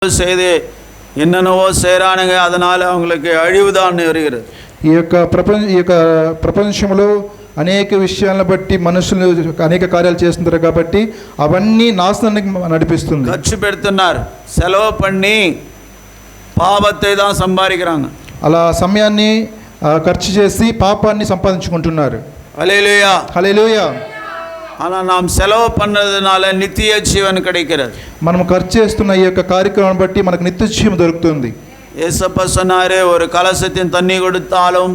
செய்து என்னென்னவோ செய்கிறானுங்க. அதனால் அவங்களுக்கு அழிவுதான் வருகிறது. ఈ యొక్క ప్రపంచంలో అనేక విషయాలను బట్టి మనుషులు అనేక కార్యాలు చేస్తుంటారు కాబట్టి అవన్నీ నాశనానికి నడిపిస్తుంది. ఖర్చు పెడుతున్నారు, సెలవు பண்ணி పాపத்தை தான் சம்பாதிக்கிறாங்க. అలా సమయాన్ని ఖర్చు చేసి పాపాన్ని సంపాదించుకుంటున్నారు. హల్లెలూయా హల్లెలూయా. ஆனால் நாம் செலவு பண்ணதுனால நித்திய ஜீவன் கிடைக்கிறது. మనం ఖర్చు చేస్తున్న ఈ యొక్క కార్యక్రమం బట్టి మనకు నిత్య జీవం దొరుకుతుంది. ஏசப்பா சொன்னாரே, ஒரு கலசத்தின் தண்ணி கொடுத்தாலும்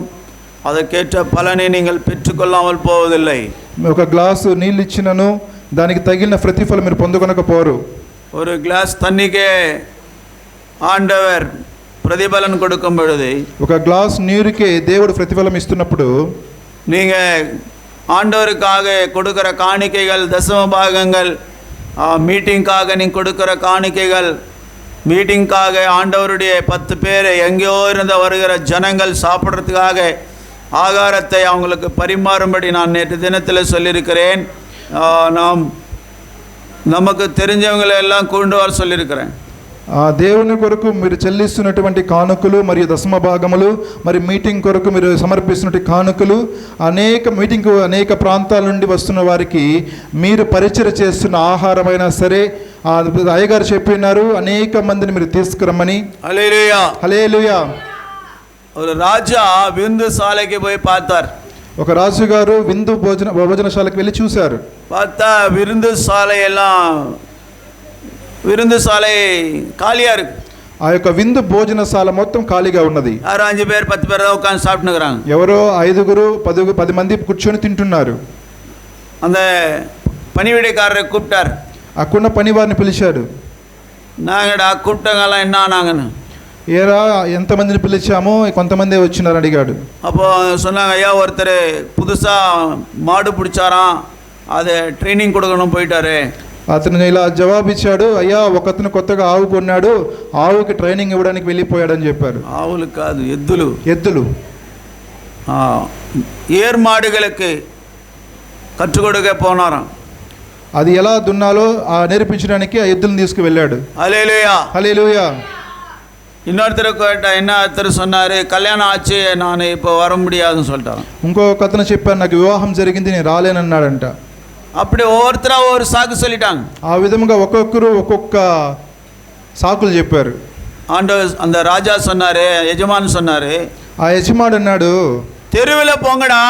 அதற்கேற்ற பலனை நீங்கள் பெற்றுக்கொள்ளாமல் போவதில்லை. ఒక గ్లాసు నీళ్ళు ఇచ్చినను దానికి తగిన ప్రతిఫలం మీరు పొందుకొనకపోరు. ஒரு கிளாஸ் தண்ணிக்கே ஆண்டவர் பிரதிபலன் கொடுக்கும் பொழுது, ఒక గ్లాస్ నీరుకే దేవుడు ప్రతిఫలం ఇస్తున్నప్పుడు நீங்கள் ஆண்டவருக்காக கொடுக்குற காணிக்கைகள், தசம பாகங்கள், மீட்டிங்காக நீங்கள் கொடுக்குற காணிக்கைகள், மீட்டிங்காக ஆண்டவருடைய 10 பேர் எங்கேயோ இருந்து வருகிற ஜனங்கள் சாப்பிட்றதுக்காக ஆகாரத்தை அவங்களுக்கு பரிமாறும்படி நான் நேற்று தினத்தில் சொல்லியிருக்கிறேன். நமக்கு தெரிஞ்சவங்களை எல்லாம் கொண்டு வர சொல்லியிருக்கிறேன். దేవుని కొరకు మీరు చెల్లిస్తున్నటువంటి కానుకలు మరియు దశమ భాగములు మరి మీటింగ్ కొరకు మీరు సమర్పిస్తున్నటువంటి కానుకలు అనేక ప్రాంతాల నుండి వస్తున్న వారికి మీరు పరిచయం చేస్తున్న ఆహారమైనా సరే అయ్యగారు చెప్పినారు, అనేక మందిని మీరు తీసుకురమ్మని. హల్లెలూయా హల్లెలూయా. ஒரு ராஜா விருந்து சாலைக்கு போய் பார்த்தார். ఒక రాజుగారు విందు భోజనశాలకు వెళ్ళి చూశారు. பார்த்தா விருந்து சாலை காலியா இருக்கு. ఆ యొక్క విందు భోజనశాల మొత్తం ఖాళీగా ఉన్నది. 5 பேர் 10 பேர் தான் உட்கார்ந்து சாப்பிட்டுக்கிறாங்க. ఎవరో 5 మంది కూర్చొని తింటున్నారు. அந்த பணிவிடைக்காரரை கூப்பிட்டார். అక్కడున్న పనివారిని పిలిచాడు. நாங்கடா கூப்பிட்டவங்கலாம் என்ன ஆனாங்கன்னு. ఏరా ఎంతమందిని పిలిచామో కొంతమంది వచ్చినారు అడిగాడు. அப்போ சொன்னாங்க, ஐயா ஒருத்தர் புதுசாக மாடு பிடிச்சாராம், அதை ட்ரைனிங் கொடுக்கணும் போயிட்டாரு. అతను ఇలా జవాబు ఇచ్చాడు, అయ్యా ఒకతను కొత్తగా ఆవు కొన్నాడు, ఆవుకి ట్రైనింగ్ ఇవ్వడానికి వెళ్ళిపోయాడని చెప్పారు. ఆవులు కాదు, ఎద్దులు ఏర్ మాడుகளுக்கு కట్టుకు கொடுக்க పోనారాం. అది ఎలా దున్నాలో నేర్పించడానికి ఆ ఎద్దులను తీసుకువెళ్ళాడు. హల్లెలూయా హల్లెలూయా. இன்னொருத்தர் சொன்னார், கல்யாணம் ஆச்சு, நான் இப்போ வர முடியாதுன்னு சொல்லிட்டான். ఇంకొక అతను చెప్పారు, నాకు వివాహం జరిగింది, నేను రాలేనన్నాడంట. அப்படி ஒவ்வொருத்தரா ஒரு சாக்கு சொல்லிட்டாங்க. ఆ విధముగా ఒక్కొక్కరు ఒక్కొక్క సాకులు చెప్పారు. அந்த ராஜா சொன்னாரு, యజమాని சொன்னாரு, ఆ యజమాడు అన్నాడు, தெருவில் போங்கடா,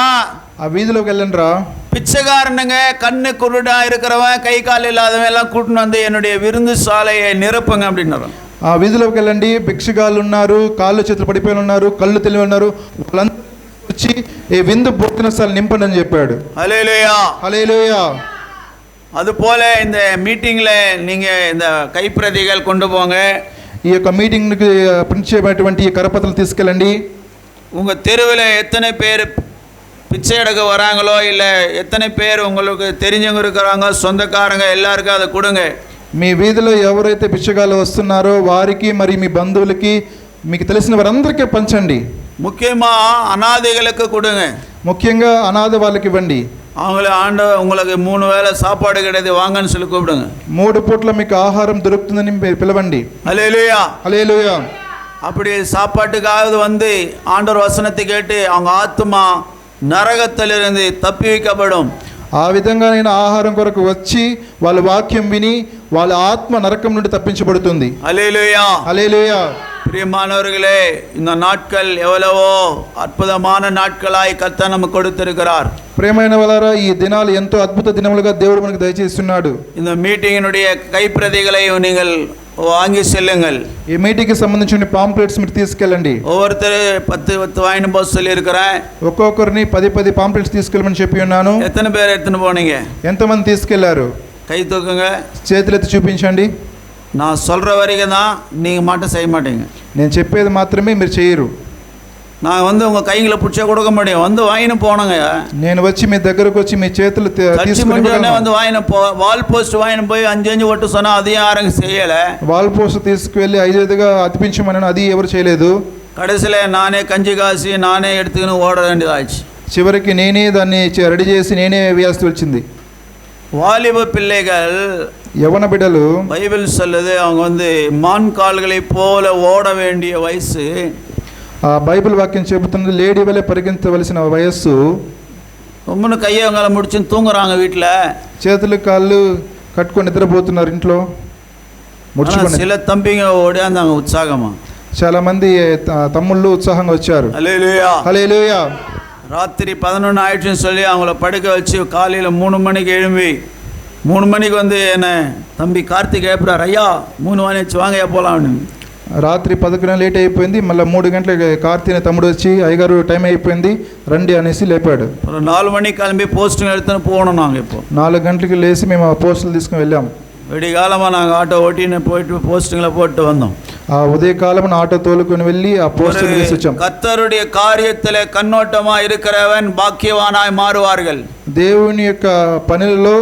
ఆ వీధిలోకి వెళ్ళండిరా, பிச்சைக்காரனுங்க, கண்ணு குருடா இருக்கிறவன், கை கால் இல்லாதவன் எல்லாம் கூட்டின்னு வந்து என்னுடைய விருந்து சாலையை நிரப்புங்க அப்படின்னாரு. ఆ వీధిలోకి వెళ్ళండి, భిక్షగాళ్ళు ఉన్నారు, కాళ్ళు చేతులు పడిపోయి ఉన్నారు, కళ్ళు తెలివి ఉన్నారు, వాళ్ళందరూ వచ్చి ఈ విందు భోజనశాల నింపండి అని చెప్పాడు. హల్లెలూయా హల్లెలూయా. அதுபோல இந்த மீட்டிங்ல நீங்க இந்த கைப்பிரதிகள் கொண்டு போங்க. ఈ యొక్క మీటింగ్కి ప్రింట్ చేయబడినటువంటి ఈ కరపత్రాలు తీసుకెళ్ళండి. உங்க தெருவில் எத்தனை பேர் பிச்சை எடுக்க வராங்களோ, இல்லை எத்தனை பேர் உங்களுக்கு தெரிஞ்சவங்க இருக்கிறாங்க, சொந்தக்காரங்க, எல்லாருக்கும் அதை கொடுங்க. మీ వీధిలో ఎవరైతే బిచ్చగాళ్ళు వస్తున్నారో వారికి మరి మీ బంధువులకి మీకు తెలిసిన వారందరికీ పంచండి. முக்கியமாக அனாதைகளுக்கு கொடுங்க. ముఖ్యంగా అనాథ వాళ్ళకి ఇవ్వండి. அவங்கள உங்களுக்கு 3 வேளை சாப்பாடு கிடையாது, வாங்கன்னு சொல்லி கூப்பிடுங்க. 3 పూట్ల మీకు ఆహారం దొరుకుతుందని పిలవండి. ஹல்லேலூயா హల్లెలూయా. அப்படி சாப்பாட்டுக்காவது வந்து ஆண்டவர் வசனத்தை கேட்டு அவங்க ஆத்மா நரகத்திலிருந்து தப்பி வைக்கப்படும். ఆ విధంగా నేను ఆహారం కొరకు వచ్చి వాళ్ళ వాక్యం విని వాళ్ళ ఆత్మ నరకం నుండి తప్పించబడుతుంది. హల్లెలూయా హల్లెలూయా. பிரியமானவர்களே, இந்த நாட்கள் எவ்வளவோ அற்புதமான நாட்களாய் கர்த்தர் நமக்கு கொடுத்திருக்கிறார். ప్రియమైన వాలారా, ఈ దినాలు ఎంతో అద్భుత దినములుగా దేవుడు మనకు దయచేస్తున్నాడు. இந்த மீட்டிங்கினுடைய கைப்பிரதிகளை நீங்கள் வாங்கி செல்லுங்கள். ఈ మీటింగ్కి సంబంధించిన పాంప్లెట్స్ మీరు తీసుకెళ్ళండి. ஒவ்வொருத்தர் 10 வாங்கிட்டு போக சொல்லியிருக்கிறேன். ఒక్కొక్కరిని 10 పాంప్లెట్స్ తీసుకెళ్ళమని చెప్పి ఉన్నాను. எத்தனை பேர் எடுத்துன்னு போனீங்க? ఎంతమంది తీసుకెళ్లారు? கை தூக்குங்க, చేతులెత్తి చూపించండి. நான் சொல்கிற வரைக்கும் தான் நீங்கள் மட்டும் செய்ய மாட்டீங்க. నేను చెప్పేది మాత్రమే మీరు చేయరు. நான் உங்கள் கைங்களை பிடிச்சா கொடுக்க முடியும், வந்து வாங்கின்னு போனங்க. నేను వచ్చి మీ దగ్గరకు వచ్చి మీ చేతులు తీసుకుని வந்து வாங்கின வால் போஸ்ட் வாங்கின்னு போய் 5 ஒட்டு சொன்னால் அதையும் யாரும் செய்யலை. వాల్ పోస్ట్ తీసుకువెళ్ళి 5 అతిపించమని అది ఎవరు చేయలేదు. கடைசியில் நானே கஞ்சி காசி நானே எடுத்துக்கின்னு ஓட வேண்டியதாச்சு. చివరికి నేనే దాన్ని రెడీ చేసి నేనే వేయాల్సి వచ్చింది. வாலிப பிள்ளைகள் యవన బిడ్డలు பைபிள் சொல்லுது அவங்க வந்து மான் கால்களை போல ஓட வேண்டிய வயசு. ఆ బైబిల్ వాక్యం చెబుతుంది లేడీ వలె పరిగెత్తవలసిన వయస్సు. ரொம்ப கையை அவங்கள முடிச்சுன்னு தூங்குறாங்க வீட்டில். చేతులు కాళ్ళు కట్టుకొని నిద్రపోతున్నారు ఇంట్లో ముడుచుకొని. சில தம்பிங்க ஓடியாந்தாங்க உற்சாகமா. చాలా మంది తమ్ముళ్ళు ఉత్సాహంగా వచ్చారు. హల్లెలూయా హల్లెలూయా. ராத்திரி 11 ஆயிடுச்சுன்னு சொல்லி அவங்கள படுக்க வச்சு காலையில் 3 மணிக்கு எழும்பி 3 மணிக்கு வந்து என்ன தம்பி கார்த்திக் ஏற்படார், ஐயா 3 மணி வச்சு வாங்க போகலாம். రాత్రి 11 లేట్ అయిపోయింది. మళ్ళీ 3 గంటలకు కార్తీన తమ్ముడు వచ్చి అయ్యగారు టైం అయిపోయింది రండి అనేసి లేపాడు. 4 మணிకి கிளம்பி పోస్టింగ్ எடுத்துன்னு போகணும். நாங்கள் இப்போ 4 గంటలకు లేచి మేము ఆ పోస్టులు తీసుకుని వెళ్ళాం. விடிகாலமாக நாங்கள் ஆட்டோ ஓட்டின்னு போயிட்டு போஸ்டிங்கில் போட்டு வந்தோம். ఆ ఉదయకాలం ఆటో తోలుకొని వెళ్ళి ఆ పోస్టులు వేసి వచ్చాం. கர்த்தருடைய காரியத்தில் கண்ணோட்டமாக இருக்கிறவன் பாக்கியவானாய் மாறுவார்கள். దేవుని యొక్క పనులలో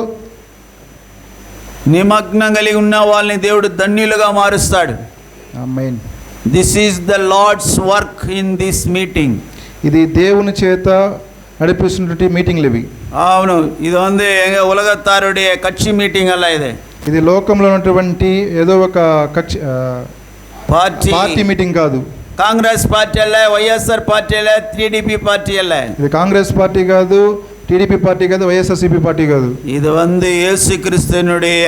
నిమగ్నం కలిగి ఉన్న వాళ్ళని దేవుడు ధన్యులుగా మారుస్తాడు. ఆమేన్. This is the Lord's work in this meeting. ఇది దేవుని చేత నడిపిస్తున్నటువంటి మీటింగ్లు ఇవి. అవును, ఇది வந்து எங்க உலகத்தாருடைய கட்சி மீட்டிங் அல்ல. ఇది లోకంలో ఉన్నటువంటి ఏదో ఒక కక్ష పార్టీ మీటింగ్ కాదు. కాంగ్రెస్ పార్టీ అల్ల, వైఎస్ఆర్ పార్టీ అల్ల, టీడీపీ పార్టీ అల్ల. ఇది కాంగ్రెస్ పార్టీ కాదు, టీడీపీ పార్టీ కాదు, వైఎస్ఆర్సీపీ పార్టీ కాదు. இது வந்து இயேசு கிறிஸ்துவினுடைய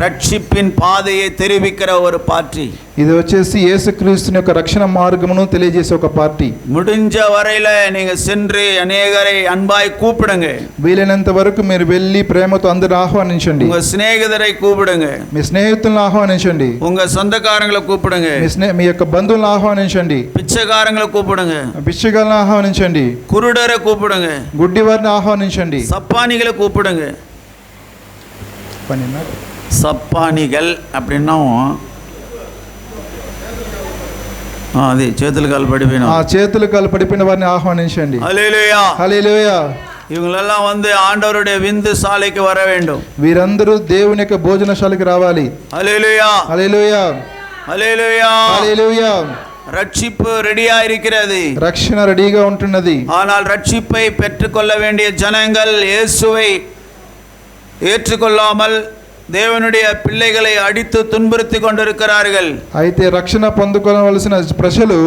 రక్షిప్పిన్ పాదయే தெரிவிக்கிற ஒரு పార్టీ. ఇది వచ్చేసి యేసుక్రీస్తుని యొక్క రక్షణ మార్గమును తెలియజేసే ఒక పార్టీ. முடிஞ்ச வரையில நீங்க சென்று அநேகரை அன்பாய் கூப்பிடுங்க. వీలైనంత వరకు మీరు వెళ్ళి ప్రేమతో అందరిని ఆహ్వానించండి. உங்க சிநேகிதரை கூப்பிடுங்க. మీ స్నేహితులను ఆహ్వానించండి. உங்க சொந்தக்காரங்களை கூப்பிடுங்க. మీ యొక్క బంధువులను ఆహ్వానించండి. பிச்சைக்காரங்களை கூப்பிடுங்க. బిచ్చగాళ్ళని ఆహ్వానించండి. குருடரை கூப்பிடுங்க. గుడ్డివారిని ఆహ్వానించండి. சப்பானிகளை கூப்பிடுங்க. సప్పానిగల్ அப்படின்னா అది చేతులు కాలు పడిపోయిన ఆ చేతులు కాలు పడిపోయిన వారిని ఆహ్వానించండి. హల్లెలూయా హల్లెలూయా. இவங்களெல்லாம் வந்து ஆண்டவருடைய விந்து சாலைக்கு வர வேண்டும். వీరందరూ దేవుని యొక్క భోజనశాలకు రావాలి. హల్లెలూయా హల్లెలూయా. హల్లెలూయా. హల్లెలూయా. ரட்சிப்பு ரெடியா இருக்கிறது. రక్షణ రెడీగా ఉంటున్నది. ஆனால் ரட்சிப்பை பெற்றுக்கொள்ள வேண்டிய ஜனங்கள் இயேசுவை ஏற்றுக்கொள்ளாமல் దేవునుடைய పిల్లైகளை అడితు తున్బుర్తి కొண்டிరుక్கிறார்கள். అయితే రక్షణ పొందుకోవలసిన ప్రజలు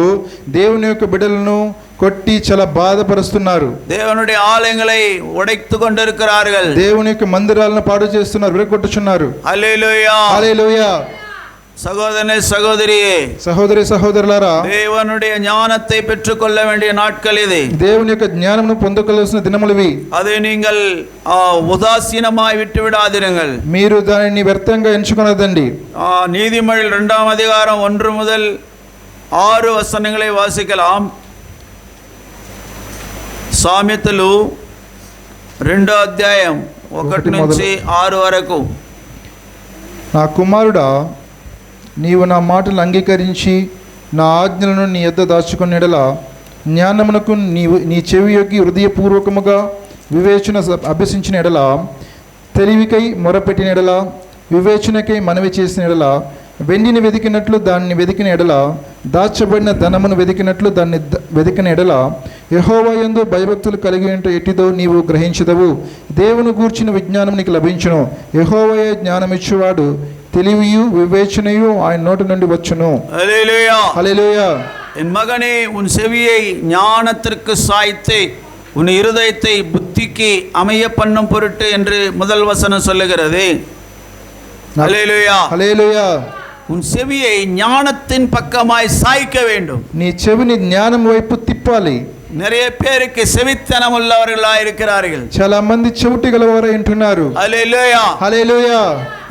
దేవుని యొక్క బిడ్డలను కొట్టి చాలా బాధపరుస్తున్నారు. దేవునుடைய ఆలయங்களை ఉடைத்து కొண்டிరుக்கிறார்கள். దేవుని యొక్క మందిరాలను పాడు చేస్తున్నారు, విరగొట్టుచున్నారు. హల్లెలూయా. హల్లెలూయా. சகோதரனே சகோதரியே, సహోదరి సహోదరులారా, தேவனுடைய ஞானத்தை பெற்றுக்கொள்ள வேண்டிய நாட்கள் இது. దేవుని యొక్క జ్ఞానమును పొందుకోవాల్సిన దినములు ఇవి. அதை நீங்கள் ఉదాసీనమాய் விட்டு விடாதிருங்கள். మీరు దానిని వ్యర్థంగా ఎంచుకొనదండి. நீதிமொழிகள் 2ஆம் அதிகாரம் 1 முதல் 6 వచనங்களை వాసికలాం. సామెతలు 2వ అధ్యాయం 1 నుంచి 6 వరకు. నా కుమారుడా, నీవు నా మాటలు అంగీకరించి నా ఆజ్ఞలను నీ యొద్ద దాచుకుని ఎడల జ్ఞానమునకు నీ చెవి యొగ్గి హృదయపూర్వకముగా వివేచన అభ్యసించిన ఎడల, తెలివికై మొరపెట్టిన ఎడల, వివేచనకై మనవి చేసిన ఎడల, వెండిని వెతికినట్లు దాన్ని వెతికిన ఎడల, దాచబడిన ధనమును వెతికినట్లు దాన్ని వెతికిన ఎడల, యెహోవా యందు భయభక్తులు కలిగి ఉంటే ఎట్టిదో నీవు గ్రహించదవు. దేవుని గూర్చిన విజ్ఞానం నీకు లభించును. యెహోవాయే జ్ఞానమిచ్చువాడు, తెలివియు వివేచనయు ఆయన నోటి నుండి వచ్చును. హల్లెలూయా. హల్లెలూయా. என் மகனே, உன் செவியை ஞானத்திற்கு சாய்த்து உன் இருதயத்தை புத்திக்கு அமைய பண்ணும் பொருட்டு என்று முதல் வசனம் சொல்லுகிறது. ஹல்லேலூயா. హల్లెలూయా. உன் செவியை ஞானத்தின் பக்கமாய் சாய்க்க வேண்டும். నీ చెవిని జ్ఞానం వైపు తిప్పాలి. நிறைய பேருக்கு செவித்தனம் உள்ளவர்களாக இருக்கிறார்கள். చాలా మంది చెవిటి గలవారై ఉంటున్నారు. ஹல்லேலூயா. హల్లెలూయా.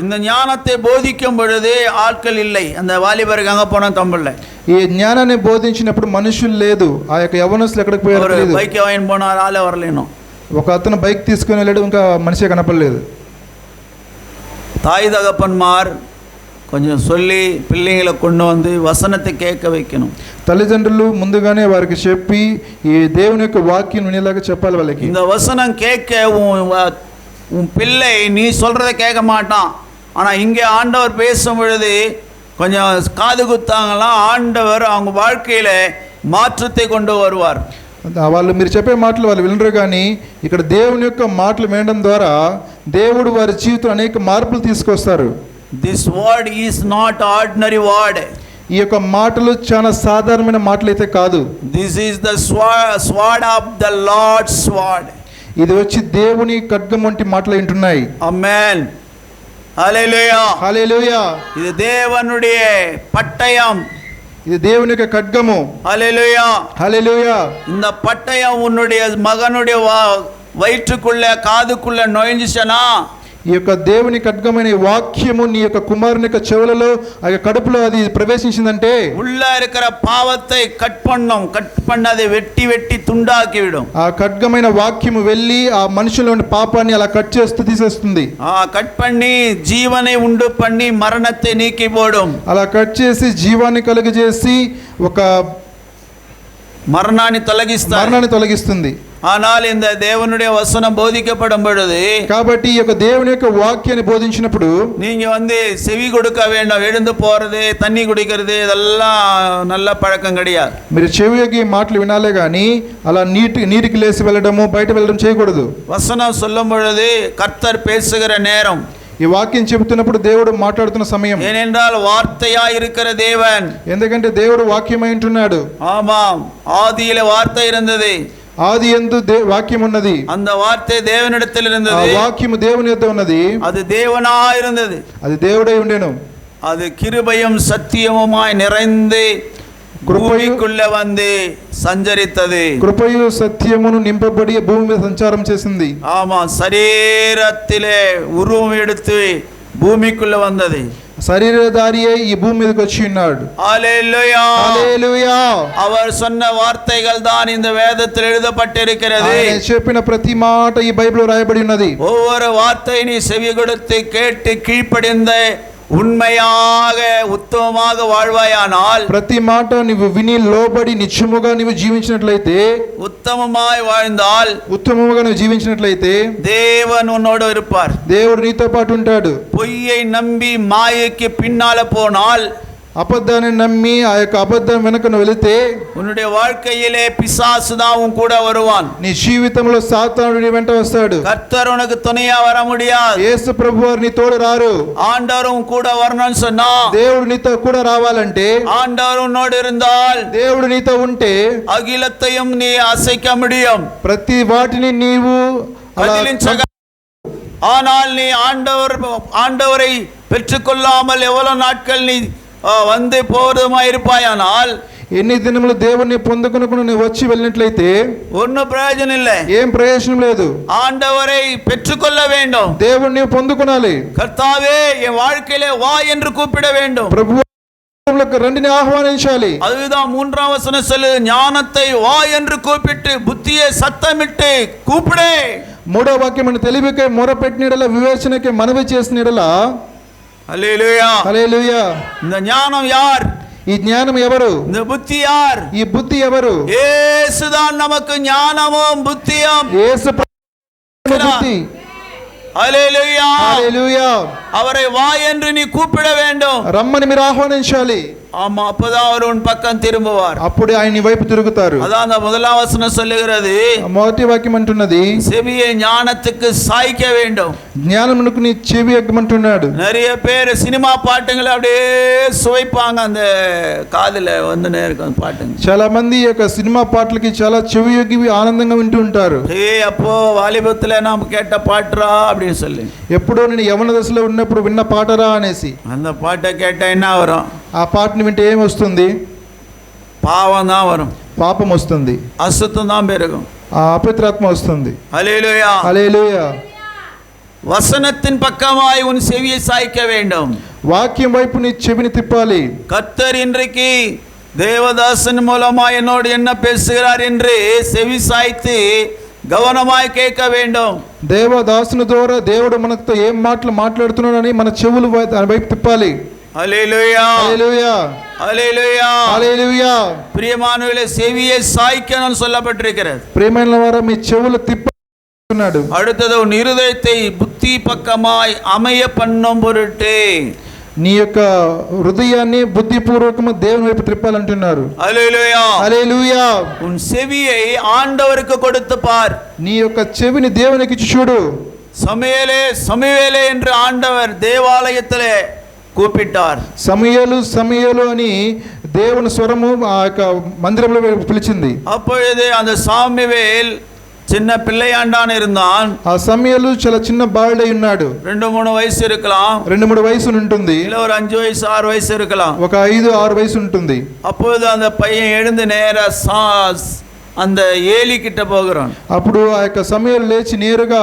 இந்த ஞானத்தை போதிக்கும் பொழுது ஆட்கள் இல்லை. அந்த வாலிபருக்கு அங்க போன தம்பில்லை. ఈ జ్ఞానాన్ని బోధించినప్పుడు మనుషులు లేదు. ఆ యొక్క యవనస్తులు ఎక్కడికి పోయారు? బైక్ వాయిన్ పోనారు, ఆలే వరలేను. ఒక అతను బైక్ తీసుకుని వెళ్ళాడు, ఇంకా మనిషి కనపడలేదు. தாய் தகப்பன்மார் கொஞ்சம் சொல்லி பிள்ளைங்களை கொண்டு வந்து வசனத்தை கேட்க வைக்கணும். తల్లిదండ్రులు ముందుగానే వారికి చెప్పి ఈ దేవుని యొక్క వాక్యం వినేలాగా చెప్పాలి వాళ్ళకి. இந்த வசனம் கேட்க உன் பிள்ளை நீ சொல்றதை கேட்க மாட்டான். ஆனால் இங்கே ஆண்டவர் பேசும் பொழுது கொஞ்சம் காது குத்தாங்களாம், ஆண்டவர் அவங்க வாழ்க்கையில் மாற்றத்தை கொண்டு வருவார். వాళ్ళు మీరు చెప్పే మాటలు వాళ్ళు వినరు, కానీ ఇక్కడ దేవుని యొక్క మాటలు వినడం ద్వారా దేవుడు వారి జీవితంలో అనేక మార్పులు తీసుకొస్తారు. This word is not ordinary word. ఈ యొక్క మాటలు చాలా సాధారణమైన మాటలు అయితే కాదు. This is the sword of the Lord's sword. ఇది వచ్చి దేవుని ఖడ్గం వంటి మాటలు వింటున్నాయి. Amen. Hallelujah. హల్లెలూయా. இது தேவனுடைய பட்டயம். ఇది దేవుని యొక్క ఖడ్గము. Hallelujah. హల్లెలూయా. இந்த பட்டயம் உன்னுடைய மகனுடைய வயிற்றுக்குள்ள காதுக்குள்ள நுழைஞ்சிச்சனா, ఈ యొక్క దేవుని ఖడ్గమైన వాక్యము నీ యొక్క కుమారుని యొక్క చెవులలో ఆ యొక్క కడుపులో అది ప్రవేశించిందంటే உள்ள இருக்கிற பாவத்தை கட் பண்ண அதை வெட்டி வெட்டி துண்டாக்கி விடும். ఆ ఖడ్గమైన వాక్యము వెళ్ళి ఆ మనుషులోని పాపాన్ని అలా కట్ చేస్తూ తీసేస్తుంది. కట్ பண்ணி జీవனை ఉండు பண்ணி మరణத்தை నీకి పోடும். అలా కట్ చేసి జీవాన్ని కలుగజేసి ఒక మరణాన్ని తొలగిస్తుంది. ஆனால் இந்த தேவனுடைய வசனம் போதிக்கப்படும் பொழுது, కాబట్టి ఈ యొక్క దేవుని యొక్క వాక్యాన్ని బోధించినప్పుడు நீங்க செவி கொடுக்க வேண்டும். எழுந்து போறது, தண்ணி குடிக்கிறது, இதெல்லாம் நல்ல பழக்கம் கிடையாது. మీరు చెవికి మాటలు వినాలే గాని అలా నీటికి లేసి వెళ్ళడము బయట వెళ్ళడం చేయకూడదు. வசனம் சொல்லும் பொழுது கர்த்தர் பேசுகிற நேரம், ఈ వాక్యం చెబుతున్నప్పుడు దేవుడు మాట్లాడుతున్న సమయం. ஏனென்றால் வார்த்தையா இருக்கிற தேவன், ఎందుకంటే దేవుడు వాక్యమై ఉంటున్నాడు. ஆமாம், ஆதியிலே வார்த்தை இருந்தது, ఆది యందు వాక్యం ఉన్నది, அந்த వార్த்தை தேவனிடத்தில் ఆ இருந்தது, వాక్యము దేవుని యొద్ద ఉన్నది, அது தேவனா இருந்தது, అది దేవుడై ఉండెను, அது கிருபையும் சத்தியமுமாய் நிறைந்து భూమికుள்ள வந்து సంచరితది. కృపయు సత్యమును నింపబడి భూమి మీద సంచారం చేసింది. ஆமா, శరీరத்திலே உருவம் எடுத்து భూమికుள்ள வந்தது. శరీరధారియై ఈ భూమి మీదకి వచ్చి ఉన్నాడు. ஹல்லேலூயா. హల్లెలూయా. அவர் சொன்ன வார்த்தைகள் தான் இந்த வேதத்தில் எழுதப்பட்டிருக்கிறது. ఆయన చెప్పిన ప్రతి మాట ఈ బైబిల్లో రాయబడి ఉన్నది. ஒவ்வொரு வார்த்தை நீ செவி கொடுத்து கேட்டு கீழ்ப்படிந்த உண்மையாக உத்தமமாக வாழ்வாயானால், ప్రతి మాట నీవు విని లోబడి నిత్యముగా నీవు జీవించినట్లయితే, ఉత్తమమాய் வாழ்ந்தால், ఉత్తమముగా నువ్వు జీవించినట్లయితే தேவன் உன்னோடு இருப்பார். దేవుడు నీతో పాటు ఉంటాడు. பொய்யை நம்பி மாயைக்கு பின்னால போனால், అబద్ధాన్ని నమ్మి ఆ యొక్క అబద్ధం వెనకను వెళితే உன்னுடைய வாழ்க்கையிலே பிசாசு தான் கூட வருவான். నీ జీవితంలో సాతానుడు నీ వెంట వస్తాడు. கர்த்தர் உனக்கு துணையா வர முடியாது. యేసు ప్రభువారు నీ తోడు రారు. ஆண்டவரும் கூட வரணும்னு சொன்னா, దేవుడు నీతో కూడా రావాలంటే, ஆண்டவர் உன்னோடு இருந்தால் దేవుడు నీతో ఉంటే அகிலத்தையும் நீ அசைக்க முடியும். ప్రతి వాటిని నీవు ஆனால் நீ ஆண்டவரை பெற்றுக்கொள்ளாமல் எவ்வளவு நாட்கள் நீ வந்து போறதுமா இருப்பாயானால், ఎన్ని దినములు దేవుణ్ణి పొందుకునకుండా నువ్వు వచ్చి వెళ్ళినట్లయితే ஒன்னும் பிரயோஜனம் இல்லை. ఏం ప్రయోజనం లేదు. ஆண்டவரை பெற்றுக்கொள்ள வேண்டும். దేవుణ్ణి పొందుకునాలి. கர்த்தாவே என் வாழ்க்கையிலே வா என்று கூப்பிட வேண்டும். ప్రభువులకు రండిని ఆహ్వానించాలి. அதுதான் 3ஆம் வசனம் சொல்லு, ஞானத்தை வா என்று கூப்பிட்டு புத்தியை சத்தமிட்டு கூப்பிடு. 3వ వాక్యమును తెలివికై మొరపెట్టినడల వివేచనకై మనవి చేసినడల. హల్లెలూయా. హల్లెలూయా. இந்த ஞானம் யார்? ఈ జ్ఞానం ఎవరు? இந்த புத்தி யார்? ఈ బుద్ధి ఎవరు? இயேசுதான் நமக்கு ஞானமும் புத்தியும். యేసు బుద్ధి. హల్లెలూయా. హల్లెలూయా. அவரை வா என்று நீ கூப்பிட வேண்டும். రమ్మని మీరు ఆహ్వానించాలి. ஆமா, அப்பதான் அவர் உன் பக்கம் திரும்புவார். అప్పుడే ఆయన నీ వైపు తిరుగుతారు. அதான் அந்த 1ஆம் வசனம் சொல்லுகிறது, మొదటి వాక్యం అంటున్నది, செவியை ஞானத்துக்கு சாய்க்க வேண்டும். జ్ఞానమునకు నీ చెవి ఎగ్గమంటున్నాడు. நிறைய பேர் சினிமா பாட்டுங்களை அப்படியே சுவைப்பாங்க, அந்த காதுல வந்து நேர்க்கும் பாட்டுங்க. చాలా మంది ఈ యొక్క సినిమా పాటలకి చాలా చెవి ఎగ్గి ఆనందంగా వింటూ ఉంటారు. அப்போ வாலிபத்துல நாம் கேட்ட பாட்டுரா அப்படின்னு சொல்லி, ఎప్పుడో నేను యవన దశలో ఉన్నప్పుడు విన్న పాటరా అనేసి. அந்த பாட்டை கேட்டா என்ன வரும்? ఆ పాటని వింటే ఏం వస్తుంది? பாவம் தான் வரும், పాపం వస్తుంది, அசுத்தம் தான் பெருகும், ఆ అపవిత్రాత్మ వస్తుంది. ஹல்லேலூயா. హల్లెలూయా. வசனத்தின் பக்கமாய் உன் செவியை சாய்க்க வேண்டும். వాక్యం వైపు నీ చెవిని తిప్పాలి. கர்த்தர் இன்றைக்கு தேவதாசன் மூலமா என்னோடு என்ன பேசுகிறார் என்று செவி சாய்த்து గవనమాయి కేక வேண்டும். దేవదాసుని ద్వారా దేవుడు మనతో ఏం మాటలు మాట్లాడుతున్నాడని మన చెవులు వైపు తిప్పాలి. హల్లెలూయా. హల్లెలూయా. హల్లెలూయా. హల్లెలూయా. பிரியமானவர்களே, செவியை சாய்க்கணும்னு சொல்லப்பட்டிருக்கிறது. ప్రియమైన వారా మీ చెవులు తిప్పాడు. அடுத்தது உன் இருதயத்தை புத்தி பக்கமாய் அமைய பண்ணும் பொருட்டு నీ యొక్క హృదయాన్ని బుద్ధిపూర్వకము దేవుని వైపు త్రిప్పాలంటున్నారు. హల్లెలూయా. హల్లెలూయా. உன் செவியை ஆண்டவருக்கு கொடுத்து பார். నీ యొక్క చెవిని దేవునికి ఇచ్చి చూడు. சமூவேலே சமூவேலே என்று ஆண்டவர் தேவாலயத்திலே கூப்பிட்டார். సమూయేలు అని దేవుని స్వరము ఆ యొక్క మందిరంలో పిలిచింది. அப்பொழுது அந்த சாமுவேல் சின்ன பிள்ளையாண்டான் இருந்தான். ఆ సమూయేలు చాలా చిన్న బాలుడై ఉన్నాడు. 2-3 వయసు இருக்கலாம், 2-3 వయసు ఉంటుంది, இல்ல ஒரு 5 வயசு 6 வயసు இருக்கலாம். ఒక 5-6 వయసు ఉంటుంది. அப்பொழுது அந்த பையன் எழுந்து நேரா அந்த ஏலி கிட்ட போகிறான். అప్పుడు ఆ యొక్క సమూయేలు లేచి నేరుగా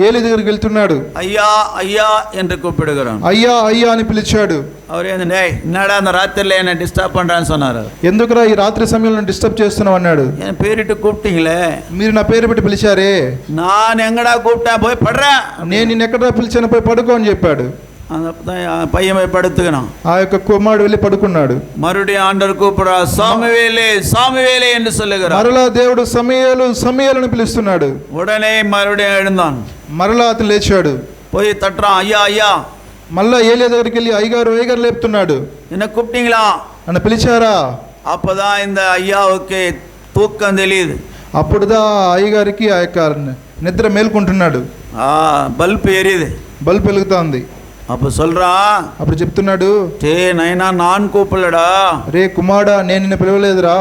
ఏలి దగ్గరికి వెళ్తున్నాడు. ஐயா ஐயா என்று கூப்பிடுகிறான். అయ్యా అయ్యా అని పిలిచాడు. அவர் என்னடா அந்த ராத்திரில என்ன டிஸ்டர்ப் பண்றான்னு சொன்னாரு. ఎందుకురా ఈ రాత్రి సమయంలో డిస్టర్బ్ చేస్తున్నావు అన్నాడు. என் பேரிட்டு கூப்பிட்டீங்களே, మీరు నా పేరు పెట్టి పిలిచారే, நான் எங்கடா கூப்பிட்டேன், போய் படுறேன், నేను నిన్ను ఎక్కడ పిలిచాను, పోయి పడుకో అని చెప్పాడు. அந்த பையன் போய் படுத்துக்கணும். ఆ యొక్క కుమారుడు వెళ్ళి పడుకున్నాడు. மறுபடியும் ஆண்டவர் கூப்பிடுறா, சாமுவேலே சாமுவேலே என்று சொல்லுகிறார். మరలా దేవుడు సమూయేలు సమూయేలుని పిలుస్తున్నాడు. உடனே மறுபடியும் எழுந்தான். మరలా అతను లేచాడు, போய் తట్றான், ஐயா ஐயா. మళ్ళా ఏలియా దగ్గరికి వెళ్ళి అయ్యగారు లేపుతున్నాడు. என்ன கூப்பிட்டீங்களா నన్ను పిలిచారా? அப்பதான் இந்த ஐயாவுக்கு தூக்கம் தெரியுது. అప్పుడుదా అయ్యగారికి ఆ యొక్క నిద్ర మేల్కొంటున్నాడు. பல்ப் எரியுது, బల్బ్ వెలుగుతోంది. அப்ப சொல்றான், అప్పుడు చెప్తున్నాడు, நைனா நான் கூப்பிடலடா, రే కుమారుడా నేను నిన్ను పిలవలేదురా,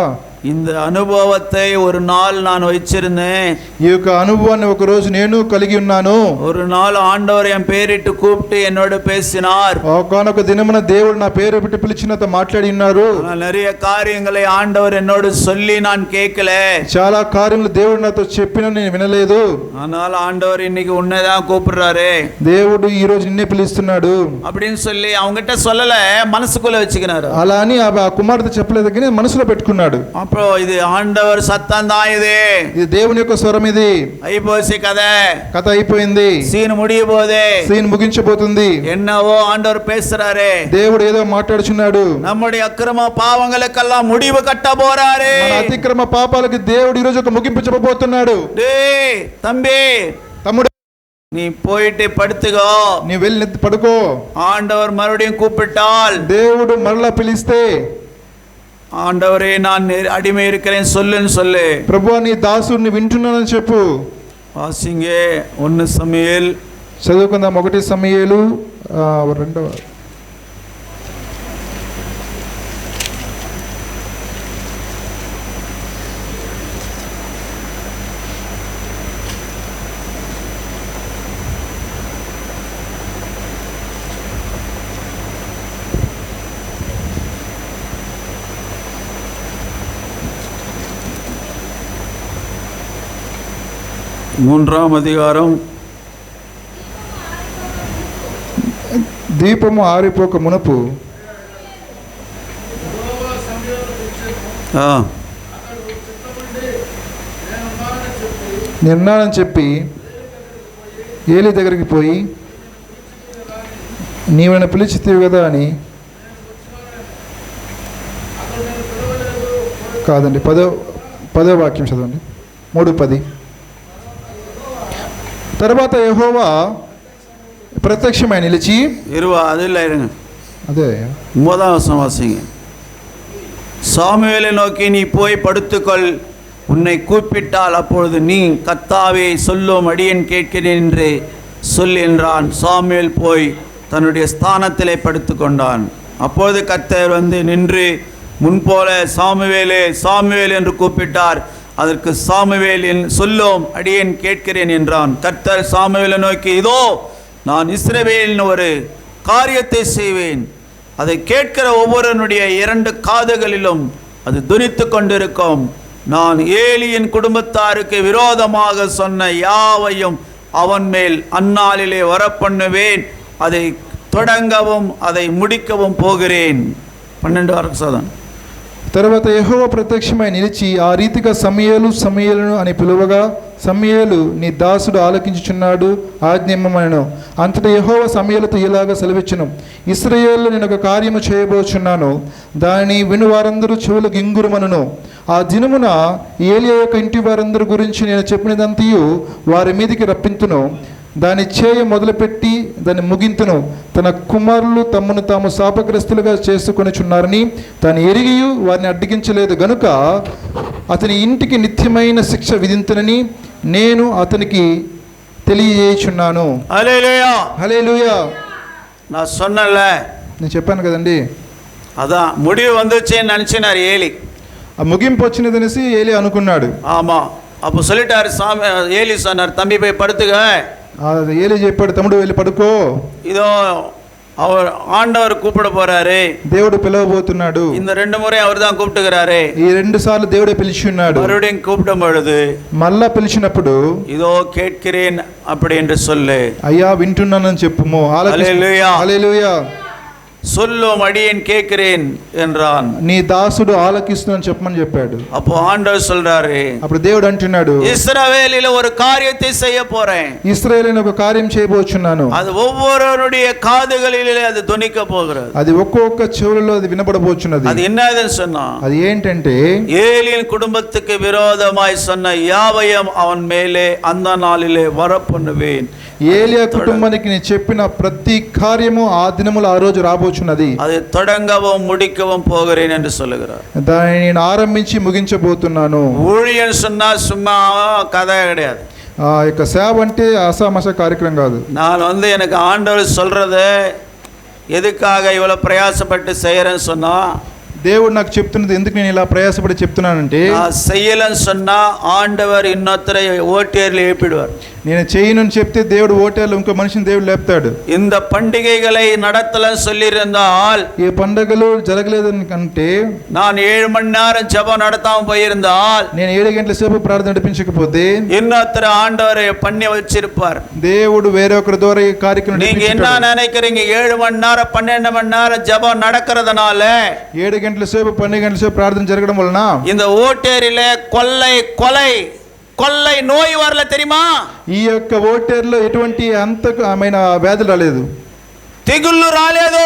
இந்த அனுபவத்தை ஒரு நாள் நான் வச்சிருந்தேன், ఈ యొక్క అనుభవాన్ని ఒక రోజు నేను కలిగి ఉన్నాను. ஒரு நாள் ஆண்டவர் என் பேரிட்டு கூப்பிட்டு என்னோட பேசினார். ఒకనొక దినమున దేవుడు నా పేరు పెట్టి పిలిచి నాతో మాట్లాడి ఉన్నారు. நிறைய காரியங்களை ஆண்டவர் என்னோடு சொல்லி நான் கேட்கல, చాలా కార్యములు దేవుడు నాతో చెప్పిన నేను వినలేదు. ஆனால் ஆண்டவர் இன்னைக்கு உன்னைதான் கூப்பிடுறாரு, దేవుడు ఈ రోజు నిన్నే పిలుస్తున్నాడు அப்படின்னு சொல்லி அவங்ககிட்ட சொல்லல, மனசுக்குள்ள வச்சுக்கினாரு. అలా అని ఆ కుమార్తె చెప్పలేదు కానీ మనసులో పెట్టుకున్నాడు. அப்புறம் இது ஆண்டவர் சத்தம் தான், ఇది దేవుని యొక్క స్వరం, ఇది ஐபோசி கதை అయిపోయింది, சீன் முடிய போதே, సీన్ ముగించబోతుంది. என்னவோ ஆண்டவர் பேசுறாரு, దేవుడు ఏదో మాట్లాడుచున్నాడు. நம்முடைய அக்கிரம பாவங்களுக்கெல்லாம் முடிவு கட்ட போறாரு, మన అతిక్రమ పాపాలకు దేవుడు ఈ రోజు ఒక ముగింపు చెప్పబోతున్నాడు. டேய் தம்பி, తమ్ముడు நீ போயிட்டு படுத்துக்கோ, నీ వెళ్ళి పడుకో. ஆண்டவர் மறுபடியும் கூப்பிட்டால், దేవుడు మరలా పిలిస్తే, ஆண்டவரே நான் அடிமை இருக்கிறேன் சொல்லுன்னு சொல்லு, ప్రభువా నీ దాసుడిని వింటున్నానని చెప్పు. வாசிங்க 1 సమూయేల్, చదువుకుందాం. 1 సమూయేలు 2వ மூன்றாம் அதிகாரம். దీపము ఆరిపోక మునుపు నిర్ణయం చెప్పి ఏలి దగ్గరికి పోయి నీవైనా పిలిచితివి కదా అని, కాదండి 10వ వాక్యం చదవండి, 3:10. తర్వాత యెహోవా ప్రత్యక్షమై నిలిచి, அதில் இருங்க, అదే 9ஆம் வசனம் வாசிங்க. சாமுவேலை நோக்கி, நீ போய் படுத்துக்கொள், உன்னை கூப்பிட்டால் அப்பொழுது நீ கர்த்தாவே சொல்லும் அடியேன் கேட்கிறேன் என்று சொல் என்றான். சாமுவேல் போய் தன்னுடைய ஸ்தானத்திலே படுத்து கொண்டான். அப்பொழுது கர்த்தர் வந்து நின்று முன்போல சாமுவேலே சாமுவேல் என்று கூப்பிட்டார். அதற்கு சாமுவேலின் சொல்லும் அடியேன் கேட்கிறேன் என்றான். கர்த்தர் சாமுவேலை நோக்கி, இதோ நான் இஸ்ரவேலின் ஒரு காரியத்தை செய்வேன், அதை கேட்கிற ஒவ்வொருவனுடைய 2 காதுகளிலும் அது துணித்து கொண்டிருக்கும். நான் ஏலியின் குடும்பத்தாருக்கு விரோதமாக சொன்ன யாவையும் அவன் மேல் அந்நாளிலே வரப்பண்ணுவேன், அதை தொடங்கவும் அதை முடிக்கவும் போகிறேன். 12 వరకు. తర్వాత యెహోవా ప్రత్యక్షమై నిలిచి ఆ రీతిగా సమూయేలును అని పిలువగా, సమూయేలు నీ దాసుడు ఆలకించుచున్నాడు, ఆజ్ఞిమ్మమనెను. అంతటా యెహోవా సమూయేలుతో ఇలాగా సెలవిచ్చెను, ఇశ్రాయేలులో నేను ఒక కార్యము చేయబోచున్నాను, దానిని విను వారందరూ చెవులు గింగురుమనును. ఆ దినమున ఏలియా యొక్క ఇంటి వారందరి గురించి నేను చెప్పినదంతయు వారి మీదికి రప్పింతును, దాన్ని చేయ మొదలుపెట్టి దాన్ని ముగింతును. తన కుమారులు తమను తాము శాపగ్రస్తులుగా చేసుకొనిచున్నారని తాను ఎరిగియు వారిని అడ్డగించలేదు గనుక అతని ఇంటికి నిత్యమైన శిక్ష విధింతునని నేను అతనికి తెలియజేయుచున్నాను. హల్లెలూయా. హల్లెలూయా. நான் சொன்னல, నేను చెప్పాను కదండి, அதான் முடிவு வந்துச்சேன்னு நினச்சினார் ஏலி. ఆ ముగింపు వచ్చినదనేసి ఏలి అనుకున్నాడు. ஆமாம். அப்போ சொல்லிட்டாரு சாமி, ஏலி சொன்னார், தம்பி போய் படுத்துக்க. ఏలి చెప్పాడు, తమ్ముడు వెళ్ళి పడుకో, இதோ அவர் ஆண்டவர் கூப்பிட போறாரு, దేవుడు పిలవబోతున్నాడు. இந்த 2 முறை அவர் தான் கூப்பிட்டுக்கிறாரு. ఈ 2 సార్లు దేవుడే పిలిచి ఉన్నాడు. மறுபடியும் கூப்பிடும் பொழுது మళ్ళా పిలిచినప్పుడు இதோ கேட்கிறேன் அப்படி என்று சொல்லு. అయ్యా వింటున్నానని చెప్పుము. హల్లెలూయా. హల్లెలూయా. சொல்லும் அடியேன் கேட்கிறேன் என்றான். నీ దాసుడు ఆలకిస్తున్నాను చెప్పమని చెప్పాడు. அப்போ ஆண்டவர் சொல்றாரு, అప్పుడు దేవుడు అంటున్నాడు, இஸ்ரவேலில ஒரு காரியத்தை செய்ய போறேன். ఇశ్రాయేలును ఒక కార్యం చేయబోచున్నాను. அது ஒவ்வொருவருடைய காதுகளிலே அது துணிக்க போகிறது. అది ఒక్కొక్క చెవులలో అది వినబడబోచున్నది. அது என்னதுன்னு சொன்னா, అది ఏంటంటే ஏலியின் குடும்பத்துக்கு விரோதமாய் சொன்ன யாவையும் அவன் மேலே அந்த நாளிலே வரப்பண்ணுவேன். ఏలియా కుటుంబానికి నేను చెప్పిన ప్రతి కార్యము ఆ దినములో ఆ రోజు రాబోచున్నది. அதை தொடங்கவும் முடிக்கவும் போகிறேன் என்று சொல்லுகிறார். దాన్ని నేను ఆరంభించి ముగించబోతున్నాను. ஊழியன் சொன்னா சும்மா கதை கிடையாது. ఆ యొక్క సేవ అంటే అసామస కార్యక్రమం కాదు. நான் எனக்கு ஆண்டவர் சொல்றது எதுக்காக இவ்வளவு பிரயாசப்பட்டு செய்யறேன்னு சொன்னா, దేవుడు నాకు చెప్తున్నది ఎందుకు నేను ఇలా ప్రయాసపడి చెప్తున్నానంటే, செய்யலன்னு சொன்னா ஆண்டவர் இன்னொருத்தரை ஓட்டியர்ல ஏப்பிடுவார். నేను చేయనని చెప్తే దేవుడు ఓటేళ్ళు ఇంకో మనిషిని దేవుడు లేపుతాడు. இந்த பண்டிகைகளை நடத்தலன்னு சொல்லியிருந்தால், ఈ పండుగలు జరగలేదని అంటే, நான் 7 மணி நேரம் ஜெபம் நடத்தாம போயிருந்தால், నేను 7 గంటల సేపు ప్రార్థన నడిపించకపోతే இன்னொருத்தர் ஆண்டவரை பண்ணி வச்சிருப்பார். దేవుడు వేరొకరి ద్వారా ఈ కార్యక్రమం நீங்க என்ன நினைக்கிறீங்க? 7 மணி நேரம் 12 மணி நேரம் ஜெபம் நடக்கிறதுனால 7 గంటల సేపు 12 గంటల సేపు ప్రార్థన జరగడం వలన இந்த ஓட்டேரியில கொள்ளை நோய் வரல தெரியுமா? ఈ యొక్క ఓటేర్లో ఎటువంటి అంతమైన వ్యాధులు రాలేదు, తెగుళ్ళు రాలేదు,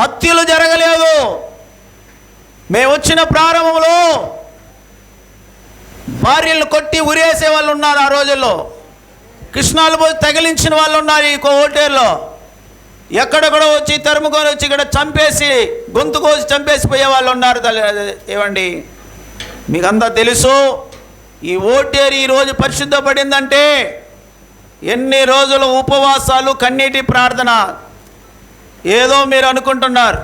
హత్యలు జరగలేదు. మేము వచ్చిన ప్రారంభంలో భార్యలు కొట్టి ఉరేసే వాళ్ళు ఉన్నారు. ఆ రోజుల్లో కృష్ణాలు పోయి తగిలించిన వాళ్ళు ఉన్నారు. ఈ ఓటేర్లో ఎక్కడెక్కడో వచ్చి తరుముకొని వచ్చి ఇక్కడ చంపేసి గొంతు కోసి చంపేసి పోయే వాళ్ళు ఉన్నారు. ఏమండి, మీకంతా తెలుసు. ఈ ఓటేరు ఈరోజు పరిశుద్ధపడిందంటే ఎన్ని రోజులు ఉపవాసాలు, కన్నీటి ప్రార్థన. ఏదో మీరు అనుకుంటున్నారు,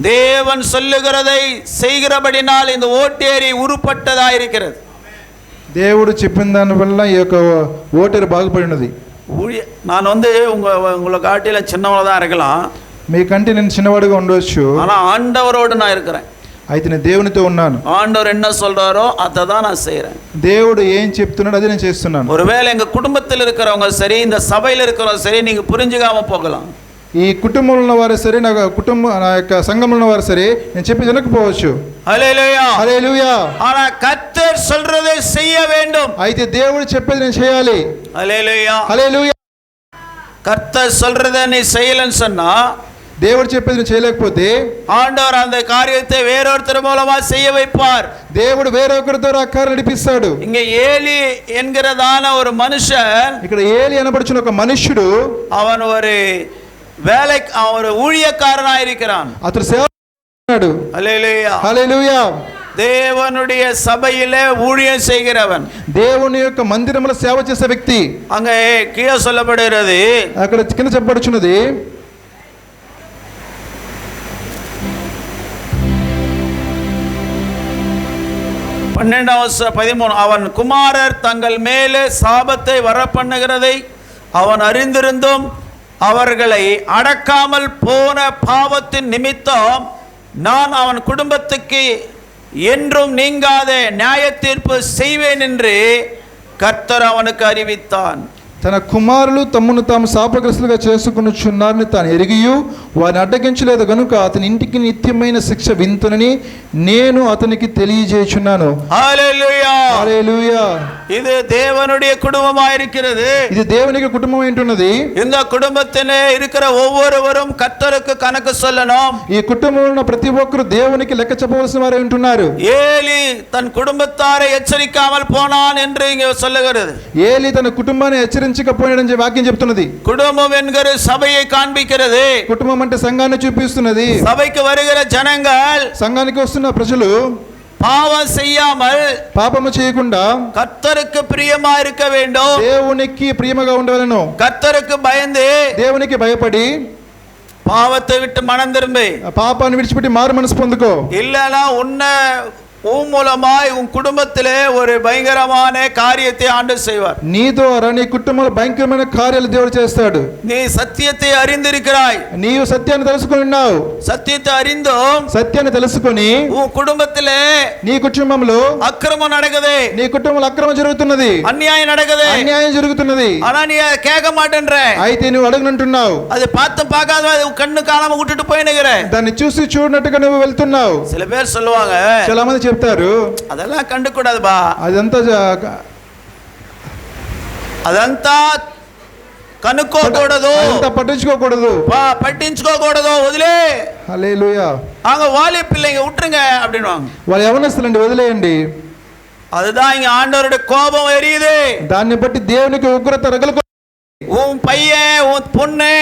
தேவன் சொல்லுகிறதை செய்கிறபடினால் இந்த ஓட்டேரி உருப்பட்டதா இருக்கிறது. దేవుడు చెప్పిన దాని వల్ల ఈ యొక్క ఓటేరు బాగుపడినది. நான் உங்களை காட்டில சின்னவள தான் இருக்கலாம், మీకంటే నేను చిన్నవాడుగా ఉండవచ్చు, ஆனா ஆண்டவரோடு நான் இருக்கிறேன். అయితే నేను దేవునితో ఉన్నాను. ஆண்டவர் என்ன சொல்றாரோ அதை தான் நான் செய்கிறேன். దేవుడు ఏం చెప్తున్నాడో అదే నేను చేస్తున్నాను. ஒருவேளை எங்க குடும்பத்தில் இருக்கிறவங்க சரி, இந்த சபையில் இருக்கிறவங்க சரி, நீங்க புரிஞ்சுக்காம போகலாம். ఈ కుటుంబంలో ఉన్న వారు సరే, నా యొక్క సంఘంలో ఉన్న వారు సరే, నేను చెప్పి వినకపోవచ్చు. హల్లెలూయా. హల్లెలూయా. ஆனா கர்த்தர் சொல்றதை செய்ய வேண்டும். అయితే దేవుడు చెప్పేది నేను చేయాలి. హల్లెలూయా. హల్లెలూయా. கர்த்தர் சொல்றதை நீ செய்யலன்னு சொன்னா, దేవుడు చెప్పేది నువ్వు చేయలేకపోతే ஆண்டவர் அந்த காரியத்தை வேறொருத்தர் மூலமா செய்ய வைப்பார். దేవుడు వేరొకరి ద్వారా ఆ కార్యం నడిపిస్తాడు. இங்க ஏலி என்கிறதான ஒரு மனுஷன், ఇక్కడ ఏలి అనబడుచున్న ఒక మనుష్యుడు, அவன் ஒரு ஊழியக்காரனா இருக்கிறான். అతడు సేవ చేస్తున్నాడు. ஹல்லேலூயா. హల్లెలూయా. தேவனுடைய சபையிலே ஊழியம் செய்கிறவன், దేవుని యొక్క మందిరంలో సేవ చేసే వ్యక్తి. அங்க கீழே சொல்லப்படுகிறது, అక్కడ కింద చెప్పబడుచున్నది, பன்னெண்டாம் 13, அவன் குமாரர் தங்கள் மேலே சாபத்தை வரப்பண்ணுகிறதை அவன் அறிந்திருந்தும் அவர்களை அடக்காமல் போன பாவத்தின் நிமித்தம் நான் அவன் குடும்பத்துக்கு என்றும் நீங்காத நியாய தீர்ப்பு செய்வேன் என்று கர்த்தர் அவனுக்கு அறிவித்தான். తన కుమారులు తమ్మును తాము శాపగ్రస్తులుగా చేసుకొనుచున్నారని తాను ఎరిగియు వారిని అడ్డగించలేదు గనుక అతని ఇంటికి నిత్యమైన శిక్ష వింతునని నేను అతనికి తెలియజేయుచున్నాను. హల్లెలూయా. హల్లెలూయా. இது தேவனுடைய குடும்பமா இருக்கிறது. ఇది దేవునికి కుటుంబం ఏంటున్నది. இந்த குடும்பத்திலே இருக்கிற ஒவ்வொருவரும் கர்த்தருக்கு கணக்கு சொல்லணும். ఈ కుటుంబంలో ఉన్న ప్రతి ఒక్కరు దేవునికి లెక్క చెప్పవలసిన వారు ఉంటున్నారు. ஏலி தன் குடும்பத்தாரை எச்சரிக்காமல் போனான் என்று இங்கே சொல்லுகிறது. ఏలి తన కుటుంబాన్ని హెచ్చరించకపోయాడని వాక్యం చెప్తున్నది. குடும்பம் என்கிற சபையை காண்பிக்கிறது. కుటుంబం అంటే సంఘాన్ని చూపిస్తున్నది. சபைக்கு வருகிற ஜனங்கள், సంఘానికి వస్తున్న ప్రజలు பாவம் செய்யாமல் పాపము చేయకుండా கர்த்தருக்கு பிரியமா இருக்க வேண்டும். దేవునికి ప్రియముగా ఉండవలెను. கர்த்தருக்கு பயந்து దేవునికి భయపడి பாவத்தை விட்டு மனம் திரும்பி, పాపాన్ని విడిచిపెట్టి మారు మనసు పొందుకో. இல்லைன்னா உன்னை உன் மூலமாய் உன் குடும்பத்திலே ஒரு பயங்கரமான காரியத்தை ஆண்டவர் செய்வார். నీ ద్వారా నీ కుటుంబంలో భయంకరమైన కార్యాలు దేవుడు చేస్తాడు. நீ సత్యத்தை அறிந்திருக்கிறாய். నీవు సత్యాన్ని తెలుసుకొని ఉన్నావు. సత్యத்தை அறிந்தும் సత్యాన్ని తెలుసుకొని உன் குடும்பத்திலே నీ కుటుంబంలో అక్రమం நடக்குது, నీ కుటుంబంలో అక్రమం జరుగుతున్నది, అన్యాయం நடக்குது, అన్యాయం జరుగుతున్నది. ஆனா நீ கேட்க மாட்டேன்ற. అయితే నువ్వు అడగనంటున్నావు. அது பார்த்து பார்க்காத கண்ணு காணாம விட்டுட்டு போயினுகிற. దాన్ని చూసి చూడనట్టుగా నువ్వు వెళ్తున్నావు. சில பேர் சொல்லுவாங்க, చాలా మంది చెప్తారు, அதெல்லாம் கண்டு கூடாது బా, అదంతా అదంతా కనుక్కోకూడదు, అదంతా పట్టించుకోకూడదు, పట్టించుకోకూడదు, వదిలే. హల్లెలూయా. அவங்க வாலி பிள்ளைங்க விட்டுருங்க அப்படின்னுவாங்க. వాళ్ళు యవనస్తులండి, వదిలేయండి. அதுதான் இங்க ஆண்டவருடைய கோபம் எரியுது. దాన్ని బట్టి దేవునికి ఉగ్రత రగులుకో. உன் பையன் உன் பொண்ணு,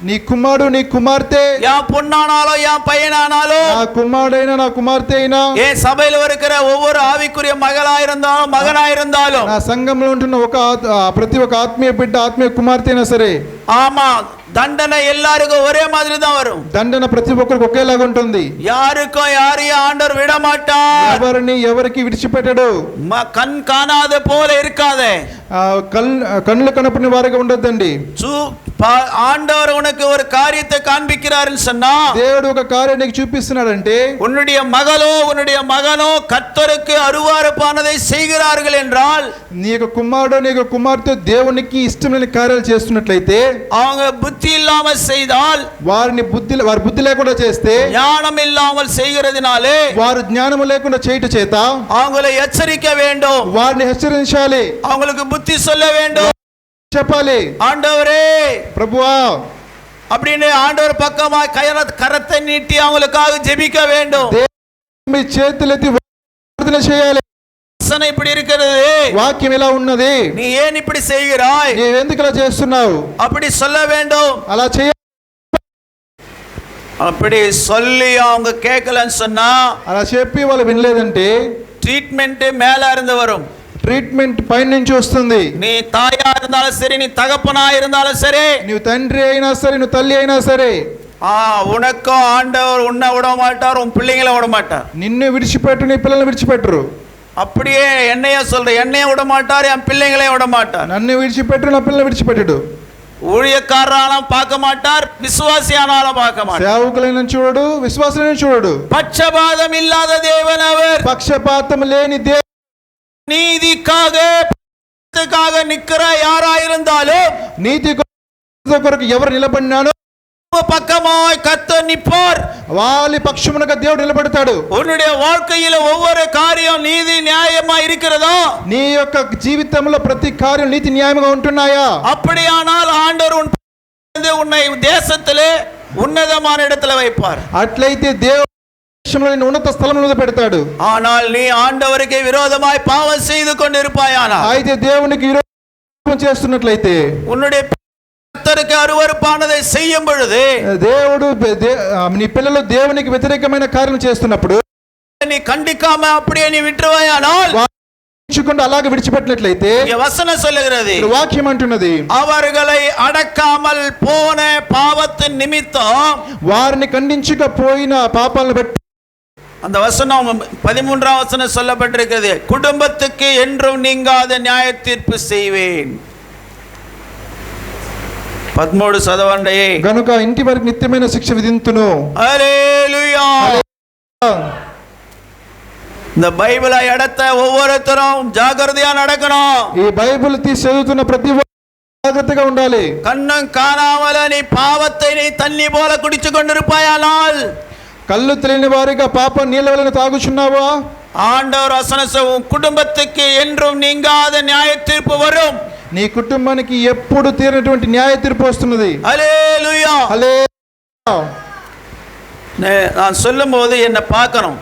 నీ కుమారుడు నీ కుమార్తె, என் பொண்ணானாலும் என் பையனானாலும், నా కుమారుడైనా నా కుమార్తె అయినా, என் சபையில இருக்கிற ஒவ்வொரு ஆவிக்குரிய மகளாயிருந்தாலும் மகனாயிருந்தாலும், నా సంఘంలో ఉంటున్న ప్రతి ఒక్క ఆత్మీయ బిడ్డ ఆత్మీయ కుమార్తె అయినా సరే, ஆமா, தண்டனை எல்லாருக்கும் ஒரே மாதிரி தான் வரும். దండన ప్రతి ఒక్కరికి ఒకేలాగా ఉంటుంది. யாருக்கும் யாரையும் ஆண்டவர் விட மாட்டார். ఎవరిని ఎవరికి విడిచిపెట్టడు. கண் காணாத போல இருக்காதே, కళ్ళు కనపడిన వారిగా ఉండొద్దండి. ஆண்டவர் உனக்கு ஒரு காரியத்தை காண்பிக்கிறாருன்னு சொன்னா, దేవుడు ఒక కార్యం నీకు చూపిస్తున్నాడంటే, உன்னுடைய மகளோ உன்னுடைய மகனோ கர்த்தருக்கு அருவருப்பானதை செய்கிறார்கள் என்றால், నీ యొక్క కుమారుడు నీ యొక్క కుమార్తె దేవునికి ఇష్టమైన కార్యాలు చేస్తున్నట్లయితే, அவங்க புத்தி இல்லாமல் செய்தால், వారి బుద్ధి లేకుండా చేస్తే, ஞானம் இல்லாமல் செய்கிறதுனாலே, వారు జ్ఞానము లేకుండా చేయుట చేత அவங்களை எச்சரிக்க வேண்டும், వారిని హెచ్చరించాలి, அவங்களுக்கு புத்தி சொல்ல வேண்டும், చెప్పాలి. ஆண்டவரே ప్రభువా அப்படின்னு ஆண்டவர் பக்கமா கரத்தை நீட்டி அவங்களுக்காக ஜெபிக்க வேண்டும். మీ చేతులెత్తి ప్రార్థన చేయాలి. வசனம் இப்படி இருக்கிறது, వాక్యం ఇలా ఉన్నది, நீ ஏன் இப்படி செய்கிறாய், నీవు ఎందుకు ఇలా చేస్తున్నావు, அப்படி சொல்ல வேண்டும். అలా చేయ அப்படி சொல்லி அவங்க கேட்கலன்னு சொன்னா, అలా చెప్పి వాళ్ళు వినలేదంటే ட்ரீட்மெண்ட் மேல இருந்து வரும். ట్రీట్మెంట్ పైన నుంచి వస్తుంది. நீ தாயா இருந்தாலும் சரி, நீ தகப்பனா இருந்தாலும் சரி, నువ్వు తండ్రి అయినా సరే, నువ్వు తల్లి అయినా సరే, உனக்கும் ஆண்டவர் உன்னை விட மாட்டார், உன் பிள்ளைங்களை விட மாட்டார். నిన్ను విడిచిపెట్టు, నీ పిల్లల్ని విడిచిపెట్టరు. அப்படியே என்னைய சொல்ற, என்னைய விட மாட்டார், என் பிள்ளைங்களையும் விட மாட்டார். నన్ను విడిచిపెట్టు, నా పిల్లల్ని విడిచిపెట్టడు. ஊழியக்காரனாலும் பார்க்க மாட்டார், விசுவாசியானாலும் பார்க்க மாட்டார். సేవకులైన చూడడు, విశ్వాసులైన చూడడు. பட்சபாதம் இல்லாத தேவன் அவர். పక్షపాతం లేని దేవుడు. நீதிக்காக நிக்கிற யாராயிருந்தாலும், నీతి కొరకు ఎవరు నిలబడినాడో பக்கமாய் கர்த்தர் நிற்பார். వాళ్ళ పక్షమునగా దేవుడు నిలబడతాడు. உன்னுடைய வாழ்க்கையில ஒவ்வொரு காரியம் நீதி நியாயமா இருக்கிறதா? నీ యొక్క జీవితంలో ప్రతి కార్యం నీతి న్యాయంగా ఉంటున్నాయా? அப்படியானால் ஆண்டவர் உன்னை தேசத்திலே ఉన్నతமான இடத்துல வைப்பார். అట్లయితే దేవుడు ఉన్నత స్థలంలో పెడతాడు. ஆனால் நீ ஆண்டவருக்கு விரோதமாய் பாவம் செய்து கொண்டிருப்பாயானால், అయితే దేవునికి విరోధం చేస్తున్నట్లయితే, உன்னுடைய கர்த்தருக்கு அருவருப்பானதை செய்யும் பொழுது, దేవుడు నీ పిల్లలు దేవునికి వ్యతిరేకమైన కార్యం చేస్తున్నప్పుడు நீ கண்டிக்காம அப்படியே நீ விட்டுருவாயானால், అలాగే విడిచిపెట్టినట్లయితే, வசனம் சொல்லுகிறது, వాక్యం అంటున్నది, அவர்களை அடக்காமல் போன பாவத்தின் நிமித்தம், వారిని ఖండించకపోయిన పాపాలను బట్టి, அந்த வசனம் 13ஆம் வசனம் சொல்லப்பட்டிருக்கிறது, குடும்பத்துக்கு என்றும் நீங்காத நியாய தீர்ப்பு செய்வேன். 13 சதவண்டையே గనుక ఇంటి వరకు నిత్యమైన శిక్ష విధింతును. హల్లెలూయా. இந்த பைபிளை எடுத்த ஒவ்வொருத்தரும் ஜாக்கிரதையா நடக்கணும். ఈ బైబిల్ తీసి చదువుతున్న ప్రతి జాగ్రత్తగా ఉండాలి. கண்ணும் காணாமல நீ பாவத்தை நீ தண்ணி போல குடிச்சு கொண்டிருப்பாயானால், కళ్ళు తెలియని వారిగా పాప నీళ్ళ వలన తాగుచున్నావా, ஆண்டவர் வசனம் குடும்பத்துக்கு என்றும் நீங்காத நியாய தீர்ப்பு வரும். నీ కుటుంబానికి ఎప్పుడు తీరినటువంటి న్యాయ తీర్పు వస్తున్నది. హల్లెలూయా. హల్లెలూయా. நான் சொல்லும் போது என்ன பார்க்கணும்,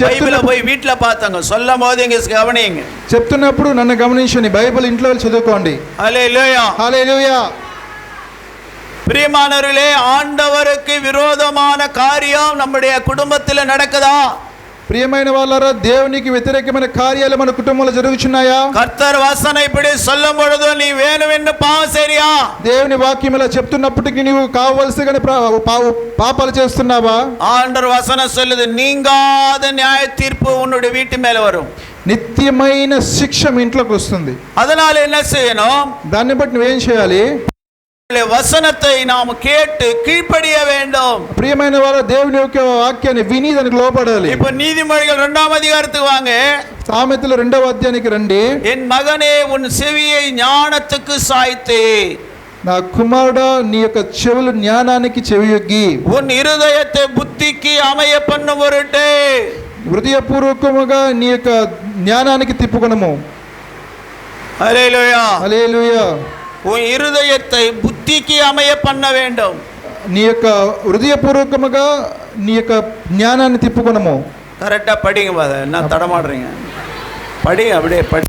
బైబిల్ పోయి వీటిలో పాతాంగ சொல்லும் போது இங்க கவனிங்க. చెప్తున్నప్పుడు నన్ను గమనించండి, బైబిల్ ఇంట్లో వెళ్ళి చదువుకోండి. హల్లెలూయా. హల్లెలూయా. பிரியமானவர்களே, ஆண்டவருக்கு விரோதமான காரியம் நம்முடைய குடும்பத்தில் நடக்குதா? ప్రియమైన వాళ్ళారా, దేవునికి వ్యతిరేకమైన కార్యాలు మన కుటుంబంలో జరుగుతున్నాయా? கர்த்தர் வசனம் இப்படி சொல்லும் பொழுது நீ வேணுமென்று பாவம் செய்றியா? దేవుని వాక్యం ఇలా చెప్తున్నప్పటికీ నీవు కావలసిగానే పాపాలు చేస్తున్నావా? ஆண்டவர் வசனம் சொல்லுது, நீங்காத நியாய தீர்ப்பு உன்னுடைய வீட்டு மேல வரும். నిత్యమైన శిక్ష మీ ఇంట్లోకి వస్తుంది. அதனால என்ன செய்யணும்? దాన్ని బట్టి నువ్వేం చేయాలి? வசனத்தை நாம் கேட்டு கீழ்ப்படிய வேண்டும். ప్రియమైన వాళ్ళ దేవుని యొక్క వాక్యాన్ని విని దానికి లోబడాలి. இப்ப நீதிமொழிகள் 2ஆம் அதிகாரத்துக்கு வாங்க. సామెతల 2వ అధ్యాయానికి రండి. என் மகனே உன் செவியை ஞானத்துக்கு சாய்த்து, నా కుమారుడా నీ యొక్క చెవులు జ్ఞానానికి చెవియొగ్గి, உன் இருதயத்தை புத்திக்கு அமைய பண்ணும் பொருட்டு హృదయపూర్వకముగా నీ యొక్క జ్ఞానానికి తిప్పుకొనము. ஹல்லேலூயா, హల్లెలూయా. உன் இருதயத்தை புத்திக்கு அமைய பண்ண வேண்டும். నీ యొక్క హృదయపూర్వకముగా నీ యొక్క జ్ఞానాన్ని తిప్పుకొనము. கரெக்டா படிங்க பாத, என்ன தடமாடுறீங்க? படிங்க, அப்படியே படி.